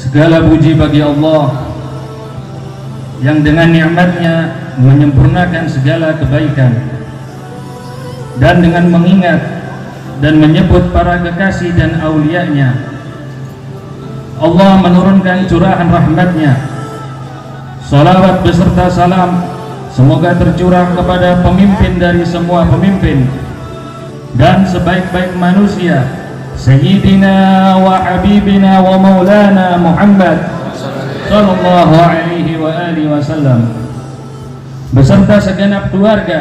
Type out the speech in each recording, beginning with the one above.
Segala puji bagi Allah yang dengan nikmatnya menyempurnakan segala kebaikan, dan dengan mengingat dan menyebut para kekasih dan aulia-Nya, Allah menurunkan curahan rahmat-Nya. Salawat beserta salam semoga tercurah kepada pemimpin dari semua pemimpin dan sebaik-baik manusia, Sayyidina wa Habibina wa Maulana Muhammad sallallahu alaihi wa alihi wasallam, beserta segenap keluarga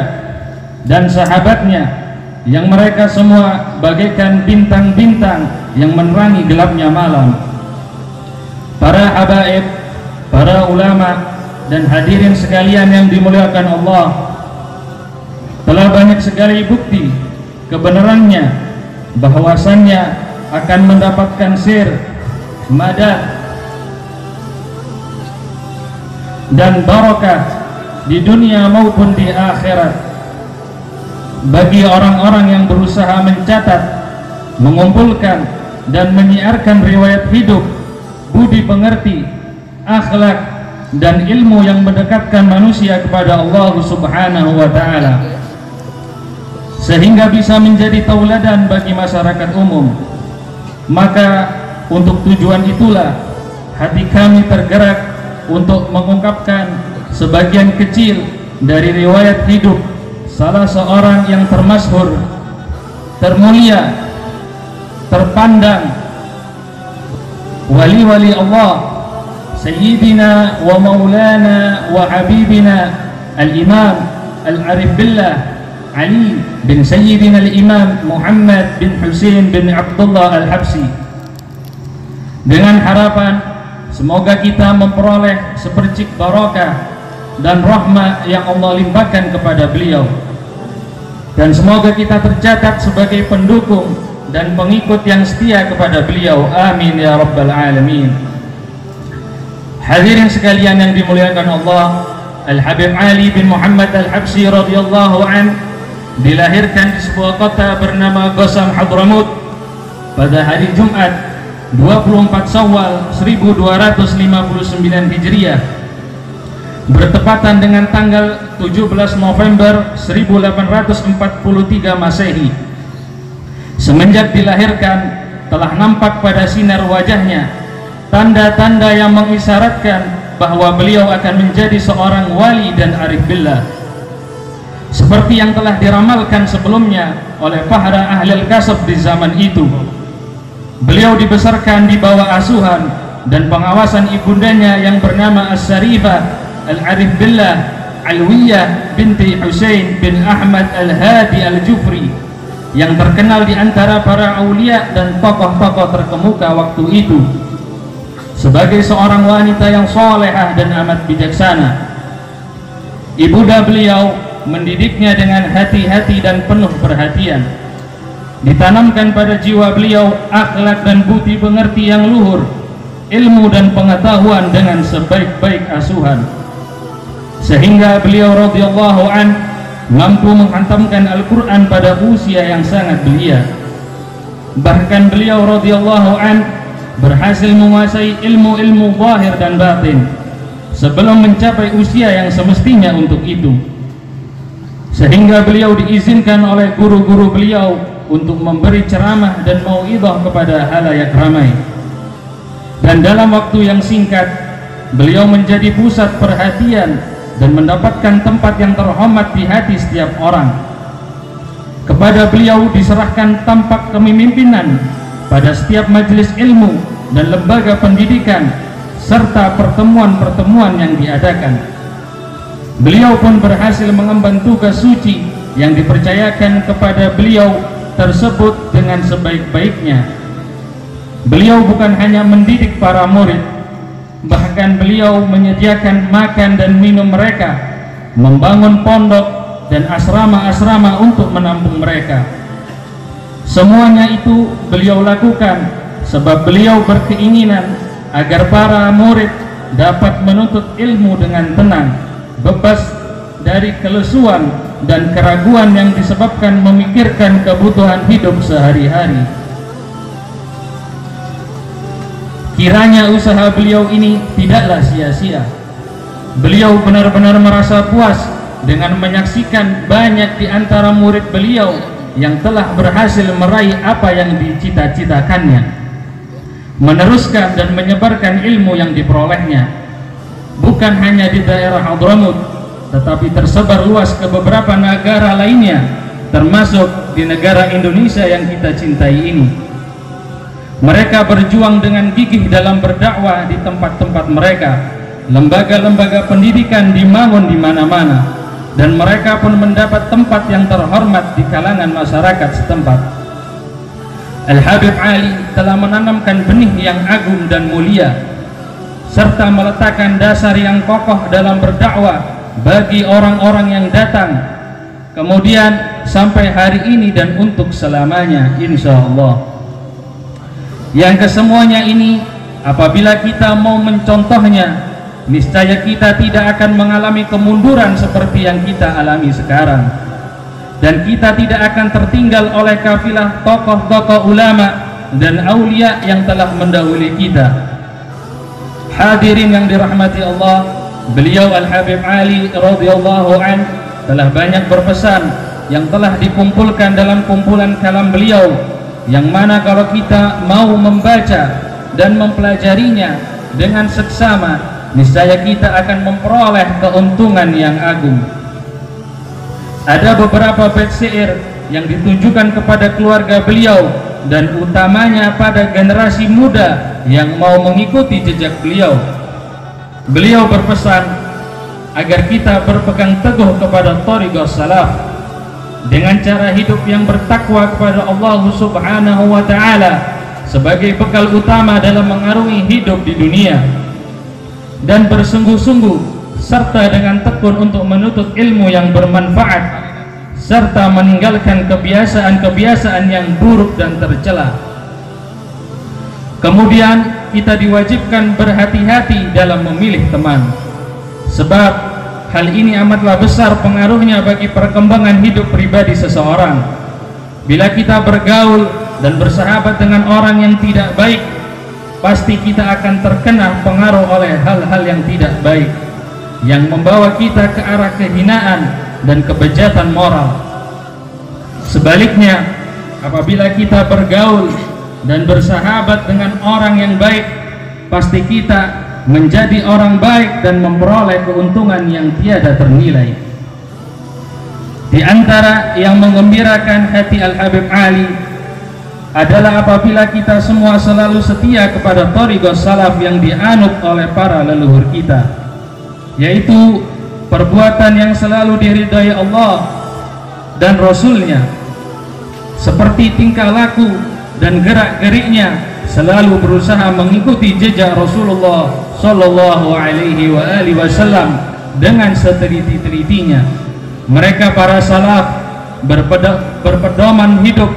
dan sahabatnya yang mereka semua bagaikan bintang-bintang yang menerangi gelapnya malam. Para habaib, para ulama dan hadirin sekalian yang dimuliakan Allah, telah banyak sekali bukti kebenarannya bahwasannya akan mendapatkan sir, madad dan barakah di dunia maupun di akhirat bagi orang-orang yang berusaha mencatat, mengumpulkan dan menyiarkan riwayat hidup, budi pengerti, akhlak dan ilmu yang mendekatkan manusia kepada Allah Subhanahu wa ta'ala, sehingga bisa menjadi tauladan bagi masyarakat umum. Maka untuk tujuan itulah hati kami tergerak untuk mengungkapkan sebagian kecil dari riwayat hidup salah seorang yang termasyhur, termulia, terpandang wali-wali Allah, Sayyidina wa Maulana wa Habibina Al-Imam Al-Arif Billah Ali bin Sayyidina Al-Imam Muhammad bin Husain bin Abdullah Al-Habsi, dengan harapan semoga kita memperoleh sepercik barakah dan rahmat yang Allah limpahkan kepada beliau, dan semoga kita tercatat sebagai pendukung dan pengikut yang setia kepada beliau. Amin ya rabbal alamin. Hadirin sekalian yang dimuliakan Allah, Al-Habib Ali bin Muhammad Al-Habsi radhiyallahu an dilahirkan di sebuah kota bernama Gosam Hadramut pada hari Jumat 24 Syawal 1259 Hijriah, bertepatan dengan tanggal 17 November 1843 Masehi. Semenjak dilahirkan telah nampak pada sinar wajahnya tanda-tanda yang mengisyaratkan bahwa beliau akan menjadi seorang wali dan arif billah, seperti yang telah diramalkan sebelumnya oleh para ahli al-kasab di zaman itu. Beliau dibesarkan di bawah asuhan dan pengawasan ibundanya yang bernama As-Sarifah Al-Arif Billah Alwiyah binti Husain bin Ahmad Al-Hadi Al-Jufri, yang terkenal di antara para aulia dan tokoh-tokoh terkemuka waktu itu sebagai seorang wanita yang solehah dan amat bijaksana. Ibunda beliau mendidiknya dengan hati-hati dan penuh perhatian. Ditanamkan pada jiwa beliau akhlak dan budi pengerti yang luhur, ilmu dan pengetahuan dengan sebaik-baik asuhan, sehingga beliau radhiyallahu an mampu menghantamkan Al-Quran pada usia yang sangat belia. Bahkan beliau radhiyallahu an berhasil menguasai ilmu-ilmu zahir dan batin sebelum mencapai usia yang semestinya untuk itu, sehingga beliau diizinkan oleh guru-guru beliau untuk memberi ceramah dan mauidhah kepada halayak ramai. Dan dalam waktu yang singkat beliau menjadi pusat perhatian dan mendapatkan tempat yang terhormat di hati setiap orang. Kepada beliau diserahkan tampak kepemimpinan pada setiap majelis ilmu dan lembaga pendidikan serta pertemuan-pertemuan yang diadakan. Beliau pun berhasil mengemban tugas suci yang dipercayakan kepada beliau tersebut dengan sebaik-baiknya. Beliau bukan hanya mendidik para murid, bahkan beliau menyediakan makan dan minum mereka, membangun pondok dan asrama-asrama untuk menampung mereka. Semuanya itu beliau lakukan sebab beliau berkeinginan agar para murid dapat menuntut ilmu dengan tenang, bebas dari kelesuan dan keraguan yang disebabkan memikirkan kebutuhan hidup sehari-hari. Kiranya usaha beliau ini tidaklah sia-sia. Beliau benar-benar merasa puas dengan menyaksikan banyak di antara murid beliau yang telah berhasil meraih apa yang dicita-citakannya, meneruskan dan menyebarkan ilmu yang diperolehnya, bukan hanya di daerah Hadramut, tetapi tersebar luas ke beberapa negara lainnya, termasuk di negara Indonesia yang kita cintai ini. Mereka berjuang dengan gigih dalam berdakwah di tempat-tempat mereka. Lembaga-lembaga pendidikan dibangun di mana-mana, dan mereka pun mendapat tempat yang terhormat di kalangan masyarakat setempat. Al-Habib Ali telah menanamkan benih yang agung dan mulia, serta meletakkan dasar yang kokoh dalam berdakwah bagi orang-orang yang datang kemudian sampai hari ini dan untuk selamanya, insya Allah. Yang kesemuanya ini, apabila kita mau mencontohnya, niscaya kita tidak akan mengalami kemunduran seperti yang kita alami sekarang, dan kita tidak akan tertinggal oleh kafilah tokoh-tokoh ulama dan aulia yang telah mendahului kita. Hadirin yang dirahmati Allah, beliau Al-Habib Ali radhiyallahu an telah banyak berpesan yang telah dikumpulkan dalam kumpulan kalam beliau, yang mana kalau kita mau membaca dan mempelajarinya dengan seksama, niscaya kita akan memperoleh keuntungan yang agung. Ada beberapa bait syair yang ditujukan kepada keluarga beliau dan utamanya pada generasi muda yang mau mengikuti jejak beliau. Beliau berpesan agar kita berpegang teguh kepada thariqas salaf dengan cara hidup yang bertakwa kepada Allah Subhanahu wa ta'ala sebagai bekal utama dalam mengarungi hidup di dunia, dan bersungguh-sungguh serta dengan tekun untuk menuntut ilmu yang bermanfaat serta meninggalkan kebiasaan-kebiasaan yang buruk dan tercela. Kemudian kita diwajibkan berhati-hati dalam memilih teman, sebab hal ini amatlah besar pengaruhnya bagi perkembangan hidup pribadi seseorang. Bila kita bergaul dan bersahabat dengan orang yang tidak baik, pasti kita akan terkena pengaruh oleh hal-hal yang tidak baik, yang membawa kita ke arah kehinaan dan kebejatan moral. Sebaliknya, apabila kita bergaul dan bersahabat dengan orang yang baik, pasti kita menjadi orang baik dan memperoleh keuntungan yang tiada ternilai. Di antara yang menggembirakan hati Al-Habib Ali adalah apabila kita semua selalu setia kepada thariqas salaf yang dianut oleh para leluhur kita, yaitu perbuatan yang selalu diridai Allah dan Rasulnya, seperti tingkah laku dan gerak-geriknya selalu berusaha mengikuti jejak Rasulullah Sallallahu Alaihi Wasallam dengan seteliti-telitinya. Mereka para salaf berpedoman hidup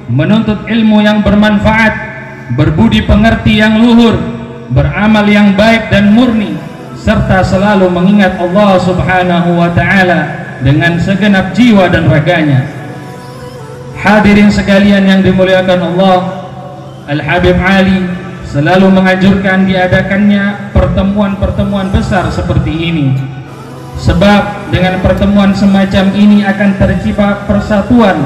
menuntut ilmu yang bermanfaat, berbudi pengerti yang luhur, beramal yang baik dan murni, serta selalu mengingat Allah Subhanahu wa ta'ala dengan segenap jiwa dan raganya. Hadirin sekalian yang dimuliakan Allah, Al-Habib Ali selalu menganjurkan diadakannya pertemuan-pertemuan besar seperti ini, sebab dengan pertemuan semacam ini akan tercipta persatuan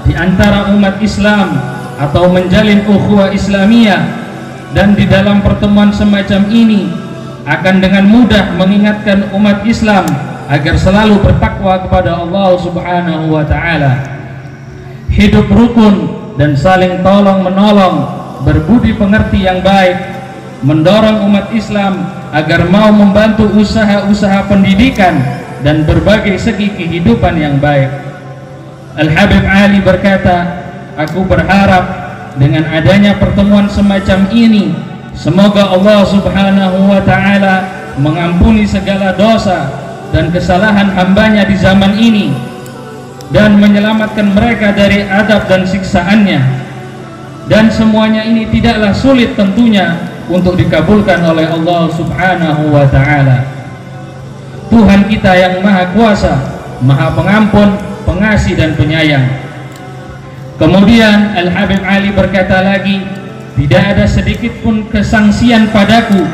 di antara umat Islam atau menjalin ukhuwah Islamiyah, dan di dalam pertemuan semacam ini akan dengan mudah mengingatkan umat Islam agar selalu bertakwa kepada Allah Subhanahu wa ta'ala, hidup rukun dan saling tolong menolong, berbudi pengerti yang baik, mendorong umat Islam agar mau membantu usaha-usaha pendidikan dan berbagai segi kehidupan yang baik. Al-Habib Ali berkata, aku berharap dengan adanya pertemuan semacam ini, semoga Allah Subhanahu wa ta'ala mengampuni segala dosa dan kesalahan hambanya di zaman ini, dan menyelamatkan mereka dari adab dan siksaannya. Dan semuanya ini tidaklah sulit tentunya untuk dikabulkan oleh Allah Subhanahu wa ta'ala. Tuhan kita yang maha kuasa, maha pengampun, pengasih dan penyayang. Kemudian Al-Habib Ali berkata lagi, tidak ada sedikit pun kesangsian padaku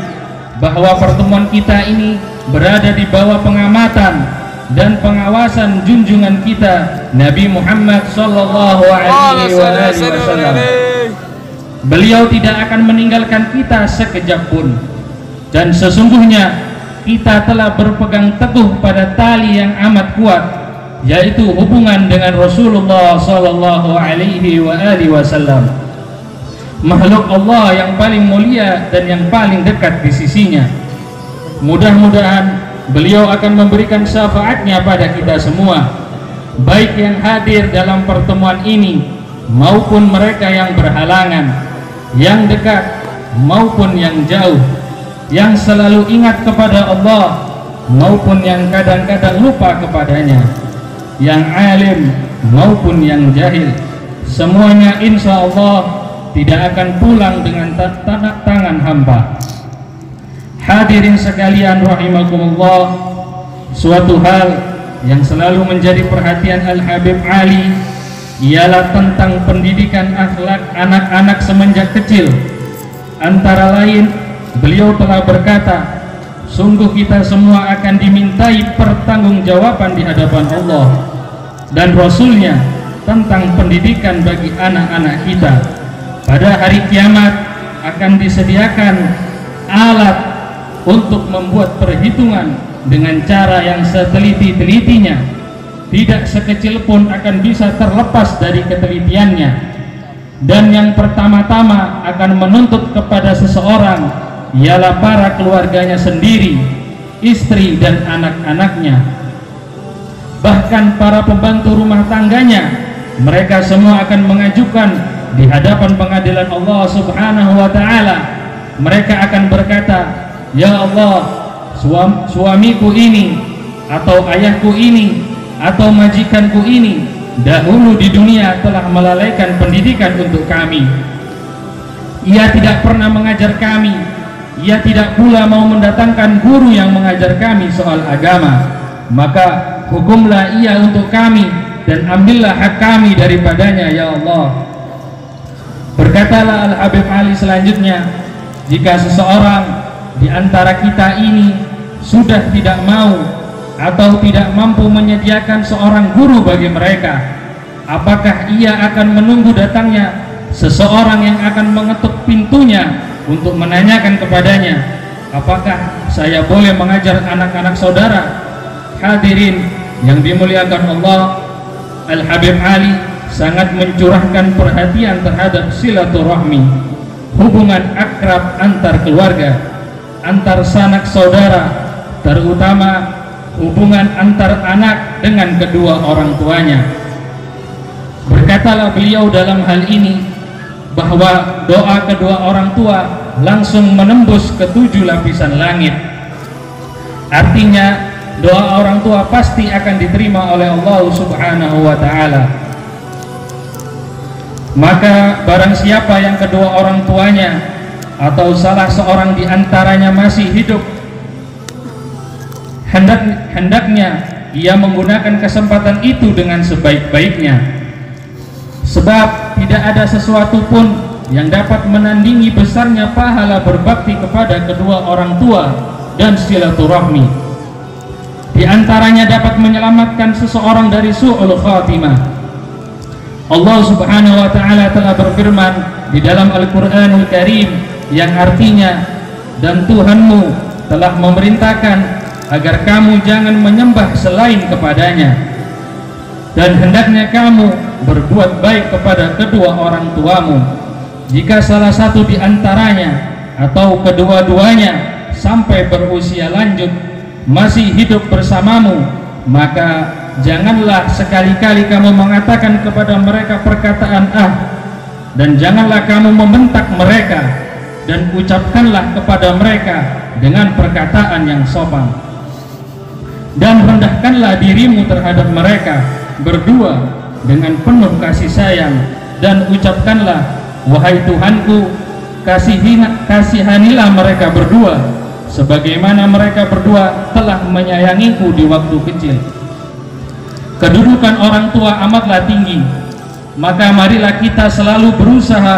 bahwa pertemuan kita ini berada di bawah pengamatan dan pengawasan junjungan kita Nabi Muhammad sallallahu alaihi wasallam. Beliau tidak akan meninggalkan kita sekejap pun, dan sesungguhnya kita telah berpegang teguh pada tali yang amat kuat, yaitu hubungan dengan Rasulullah sallallahu alaihi wasallam, makhluk Allah yang paling mulia dan yang paling dekat di sisinya. Mudah-mudahan beliau akan memberikan syafaatnya pada kita semua, baik yang hadir dalam pertemuan ini maupun mereka yang berhalangan, yang dekat maupun yang jauh, yang selalu ingat kepada Allah maupun yang kadang-kadang lupa kepadanya, yang alim maupun yang jahil. Semuanya insya Allah tidak akan pulang dengan tangan hamba. Hadirin sekalian rahimakumullah, suatu hal yang selalu menjadi perhatian Al-Habib Ali ialah tentang pendidikan akhlak anak-anak semenjak kecil. Antara lain, beliau telah berkata, sungguh kita semua akan dimintai pertanggungjawaban di hadapan Allah dan Rasulnya tentang pendidikan bagi anak-anak kita. Pada hari kiamat akan disediakan alat untuk membuat perhitungan dengan cara yang seteliti-telitinya, tidak sekecil pun akan bisa terlepas dari ketelitiannya. Dan yang pertama-tama akan menuntut kepada seseorang ialah para keluarganya sendiri, istri dan anak-anaknya, bahkan para pembantu rumah tangganya. Mereka semua akan mengajukan di hadapan pengadilan Allah subhanahu wa ta'ala. Mereka akan berkata, ya Allah, suamiku ini atau ayahku ini atau majikanku ini dahulu di dunia telah melalaikan pendidikan untuk kami. Ia tidak pernah mengajar kami, ia tidak pula mau mendatangkan guru yang mengajar kami soal agama. Maka hukumlah ia untuk kami dan ambillah hak kami daripadanya ya Allah. Berkatalah Al-Habib Ali selanjutnya, jika seseorang di antara kita ini sudah tidak mau atau tidak mampu menyediakan seorang guru bagi mereka, apakah ia akan menunggu datangnya seseorang yang akan mengetuk pintunya untuk menanyakan kepadanya, apakah saya boleh mengajar anak-anak saudara? Hadirin yang dimuliakan Allah, Al-Habib Ali sangat mencurahkan perhatian terhadap silaturahmi, hubungan akrab antar keluarga, antar sanak saudara, terutama hubungan antar anak dengan kedua orang tuanya. Berkatalah beliau dalam hal ini bahwa doa kedua orang tua langsung menembus ke 7 lapisan langit. Artinya doa orang tua pasti akan diterima oleh Allah subhanahu wa ta'ala. Maka barang siapa yang kedua orang tuanya atau salah seorang di antaranya masih hidup, hendaknya ia menggunakan kesempatan itu dengan sebaik-baiknya, sebab tidak ada sesuatu pun yang dapat menandingi besarnya pahala berbakti kepada kedua orang tua dan silaturahmi. Di antaranya dapat menyelamatkan seseorang dari su'ul khatimah. Allah subhanahu wa ta'ala telah berfirman di dalam Al-Quranul Karim yang artinya, dan Tuhanmu telah memerintahkan agar kamu jangan menyembah selain kepadanya, dan hendaknya kamu berbuat baik kepada kedua orang tuamu. Jika salah satu di antaranya atau kedua-duanya sampai berusia lanjut masih hidup bersamamu, maka janganlah sekali-kali kamu mengatakan kepada mereka perkataan dan janganlah kamu membentak mereka, dan ucapkanlah kepada mereka dengan perkataan yang sopan, dan rendahkanlah dirimu terhadap mereka berdua dengan penuh kasih sayang, dan ucapkanlah, wahai Tuhanku, kasihanilah mereka berdua sebagaimana mereka berdua telah menyayangiku di waktu kecil. Kedudukan orang tua amatlah tinggi, maka marilah kita selalu berusaha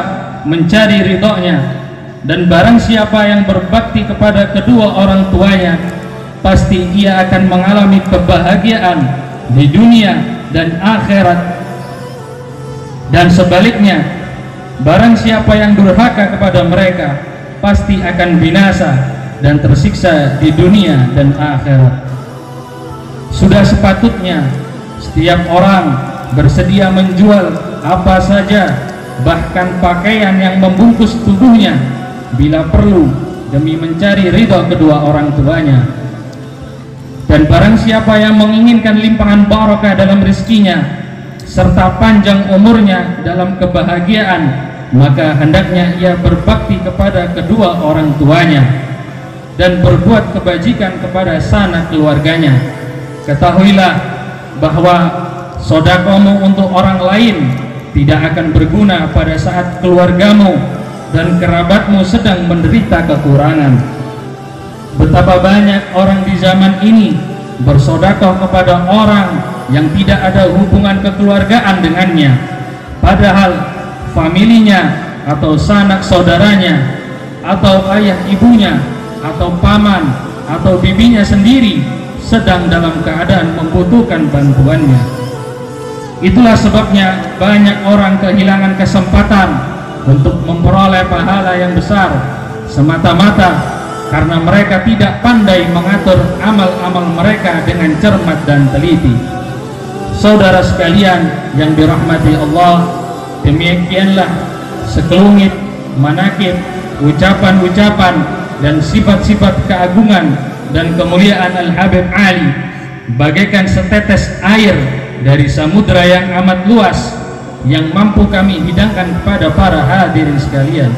mencari ridhonya. Dan barang siapa yang berbakti kepada kedua orang tuanya, pasti ia akan mengalami kebahagiaan di dunia dan akhirat. Dan sebaliknya, barang siapa yang durhaka kepada mereka, pasti akan binasa dan tersiksa di dunia dan akhirat. Sudah sepatutnya setiap orang bersedia menjual apa saja, bahkan pakaian yang membungkus tubuhnya, bila perlu demi mencari ridho kedua orang tuanya. Dan barang siapa yang menginginkan limpahan barakah dalam rezekinya serta panjang umurnya dalam kebahagiaan, maka hendaknya ia berbakti kepada kedua orang tuanya dan berbuat kebajikan kepada sanak keluarganya. Ketahuilah bahwa sedekahmu untuk orang lain tidak akan berguna pada saat keluargamu dan kerabatmu sedang menderita kekurangan. Betapa banyak orang di zaman ini bersedekah kepada orang yang tidak ada hubungan kekeluargaan dengannya, padahal familinya atau sanak saudaranya atau ayah ibunya atau paman atau bibinya sendiri sedang dalam keadaan membutuhkan bantuannya. Itulah sebabnya banyak orang kehilangan kesempatan untuk memperoleh pahala yang besar semata-mata karena mereka tidak pandai mengatur amal-amal mereka dengan cermat dan teliti. Saudara sekalian yang dirahmati Allah, demikianlah sekelumit manakib, ucapan-ucapan dan sifat-sifat keagungan dan kemuliaan Al-Habib Ali, bagaikan setetes air dari samudra yang amat luas yang mampu kami hidangkan kepada para hadirin sekalian.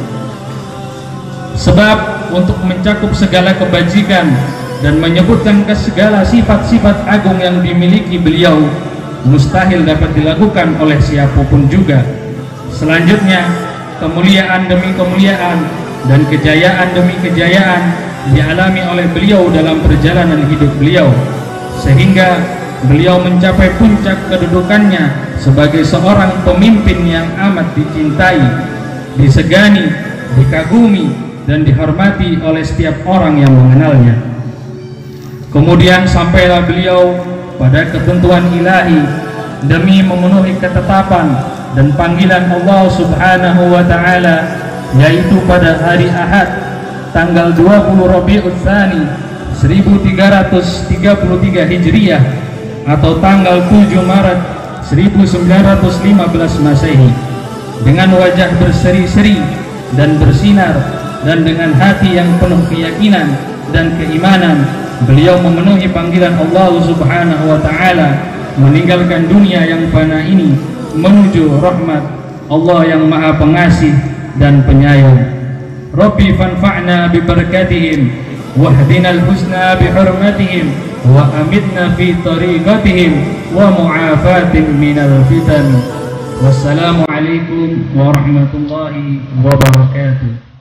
Sebab untuk mencakup segala kebajikan dan menyebutkan ke segala sifat-sifat agung yang dimiliki beliau mustahil dapat dilakukan oleh siapapun juga. Selanjutnya, kemuliaan demi kemuliaan dan kejayaan demi kejayaan dialami oleh beliau dalam perjalanan hidup beliau, sehingga beliau mencapai puncak kedudukannya sebagai seorang pemimpin yang amat dicintai, disegani, dikagumi, dan dihormati oleh setiap orang yang mengenalnya. Kemudian sampailah beliau pada ketentuan ilahi demi memenuhi ketetapan dan panggilan Allah Subhanahu wa Ta'ala, yaitu pada hari Ahad tanggal 20 Rabiul Tsani 1333 Hijriah atau tanggal 7 Maret 1915 Masehi, dengan wajah berseri-seri dan bersinar dan dengan hati yang penuh keyakinan dan keimanan, beliau memenuhi panggilan Allah Subhanahu wa Ta'ala, meninggalkan dunia yang fana ini menuju rahmat Allah yang Maha Pengasih dan Penyayang. Rabbi fanfa'na bi barakatihim wahdina al-husna bi hurmatihim wa amitna fi tariqatihim wa mu'afatin minal fitan. Wassalamu alaikum warahmatullahi wabarakatuh.